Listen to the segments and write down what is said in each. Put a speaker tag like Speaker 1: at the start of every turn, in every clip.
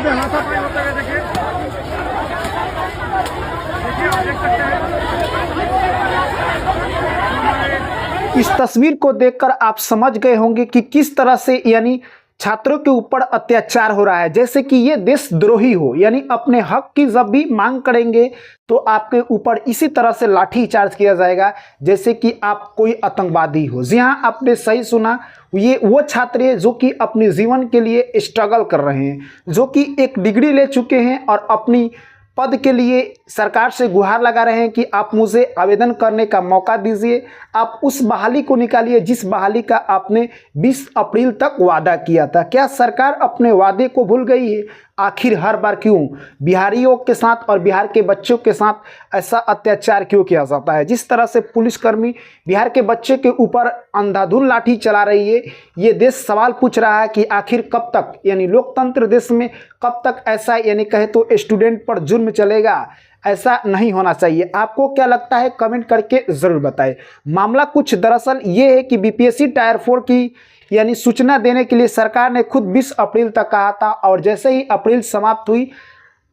Speaker 1: में हाथापाई होता है। देखिए आप देख सकते हैं।
Speaker 2: इस तस्वीर को देखकर आप समझ गए होंगे कि किस तरह से यानी छात्रों के ऊपर अत्याचार हो रहा है, जैसे कि ये देशद्रोही हो। यानी अपने हक की जब भी मांग करेंगे तो आपके ऊपर इसी तरह से लाठी चार्ज किया जाएगा जैसे कि आप कोई आतंकवादी हो। जी हाँ, आपने सही सुना, ये वो छात्र हैं जो कि अपने जीवन के लिए स्ट्रगल कर रहे हैं, जो कि एक डिग्री ले चुके हैं और अपनी पद के लिए सरकार से गुहार लगा रहे हैं कि आप मुझे आवेदन करने का मौका दीजिए, आप उस बहाली को निकालिए जिस बहाली का आपने 20 अप्रैल तक वादा किया था। क्या सरकार अपने वादे को भूल गई है? आखिर हर बार क्यों बिहारियों के साथ और बिहार के बच्चों के साथ ऐसा अत्याचार क्यों किया जाता है? जिस तरह से पुलिसकर्मी बिहार के बच्चे के ऊपर अंधाधुंध लाठी चला रही है, ये देश सवाल पूछ रहा है कि आखिर कब तक, यानी लोकतंत्र देश में कब तक ऐसा यानी कहे तो स्टूडेंट पर जुल्म चलेगा? ऐसा नहीं होना चाहिए। आपको क्या लगता है कमेंट करके ज़रूर बताएं। मामला कुछ दरअसल ये है कि बीपीएससी टायर 4 की यानी सूचना देने के लिए सरकार ने खुद 20 अप्रैल तक कहा था, और जैसे ही अप्रैल समाप्त हुई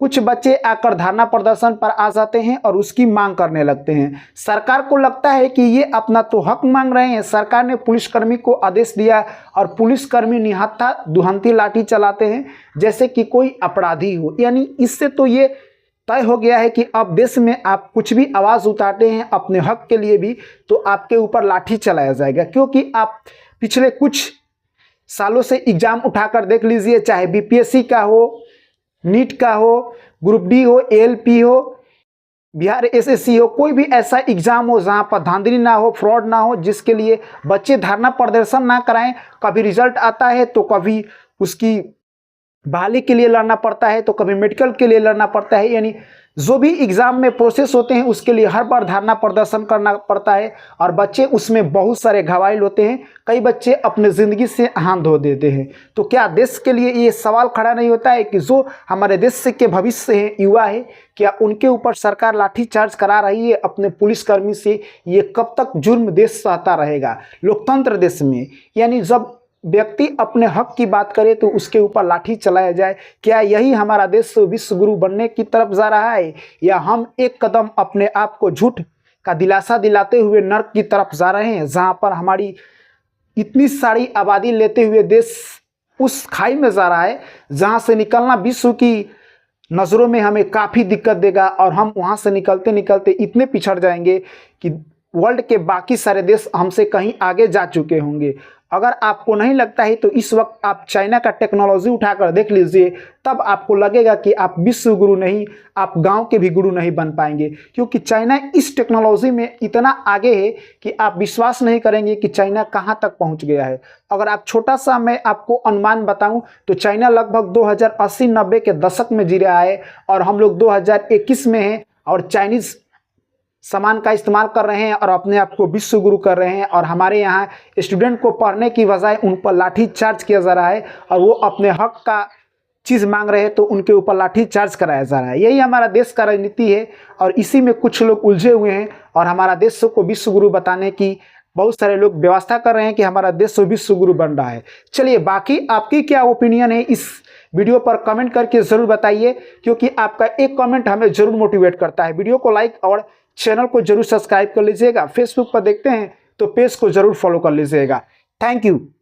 Speaker 2: कुछ बच्चे आकर धरना प्रदर्शन पर आ जाते हैं और उसकी मांग करने लगते हैं। सरकार को लगता है कि ये अपना तो हक मांग रहे हैं। सरकार ने पुलिसकर्मी को आदेश दिया और पुलिसकर्मी निहत्था दुहंती लाठी चलाते हैं जैसे कि कोई अपराधी हो। यानी इससे तो ये तय हो गया है कि अब देश में आप कुछ भी आवाज़ उठाते हैं अपने हक के लिए भी तो आपके ऊपर लाठी चलाया जाएगा। क्योंकि आप पिछले कुछ सालों से एग्ज़ाम उठाकर देख लीजिए, चाहे बीपीएससी का हो, नीट का हो, ग्रुप डी हो, एएलपी हो, बिहार एसएससी हो, कोई भी ऐसा एग्ज़ाम हो जहां पर धांधली ना हो, फ्रॉड ना हो, जिसके लिए बच्चे धरना प्रदर्शन ना कराएं। कभी रिजल्ट आता है तो कभी उसकी बहाली के लिए लड़ना पड़ता है, तो कभी मेडिकल के लिए लड़ना पड़ता है। यानी जो भी एग्ज़ाम में प्रोसेस होते हैं उसके लिए हर बार धरना प्रदर्शन करना पड़ता है और बच्चे उसमें बहुत सारे घायल होते हैं। कई बच्चे अपने ज़िंदगी से हाथ धो देते हैं। तो क्या देश के लिए ये सवाल खड़ा नहीं होता है कि जो हमारे देश के भविष्य हैं, युवा है, क्या उनके ऊपर सरकार लाठीचार्ज करा रही है अपने पुलिसकर्मी से? ये कब तक जुर्म देश सहता रहेगा लोकतंत्र देश में? यानी जब व्यक्ति अपने हक की बात करे तो उसके ऊपर लाठी चलाया जाए। क्या यही हमारा देश विश्व गुरु बनने की तरफ जा रहा है, या हम एक कदम अपने आप को झूठ का दिलासा दिलाते हुए नर्क की तरफ जा रहे हैं, जहां पर हमारी इतनी सारी आबादी लेते हुए देश उस खाई में जा रहा है जहां से निकलना विश्व की नज़रों में हमें काफ़ी दिक्कत देगा और हम वहां से निकलते निकलते इतने पिछड़ जाएंगे कि वर्ल्ड के बाकी सारे देश हमसे कहीं आगे जा चुके होंगे। अगर आपको नहीं लगता है तो इस वक्त आप चाइना का टेक्नोलॉजी उठाकर देख लीजिए, तब आपको लगेगा कि आप विश्व गुरु नहीं, आप गांव के भी गुरु नहीं बन पाएंगे। क्योंकि चाइना इस टेक्नोलॉजी में इतना आगे है कि आप विश्वास नहीं करेंगे कि चाइना कहां तक पहुंच गया है। अगर आप छोटा सा मैं आपको अनुमान बताऊं तो चाइना लगभग 2080-90 के दशक में जी रहा है और हम लोग 2021 में हैं और चाइनीज़ सामान का इस्तेमाल कर रहे हैं और अपने आप को विश्व गुरु कर रहे हैं। और हमारे यहाँ स्टूडेंट को पढ़ने की बजाय उन पर लाठी चार्ज किया जा रहा है और वो अपने हक का चीज़ मांग रहे हैं तो उनके ऊपर लाठी चार्ज कराया जा रहा है। यही हमारा देश का राजनीति है और इसी में कुछ लोग उलझे हुए हैं और हमारा देश को विश्व गुरु बताने की बहुत सारे लोग व्यवस्था कर रहे हैं कि हमारा देश विश्व गुरु बन रहा है। चलिए, बाकी आपकी क्या ओपिनियन है इस वीडियो पर कमेंट करके ज़रूर बताइए, क्योंकि आपका एक कमेंट हमें ज़रूर मोटिवेट करता है। वीडियो को लाइक और चैनल को जरूर सब्सक्राइब कर लीजिएगा। फेसबुक पर देखते हैं तो पेज को जरूर फॉलो कर लीजिएगा। Thank you.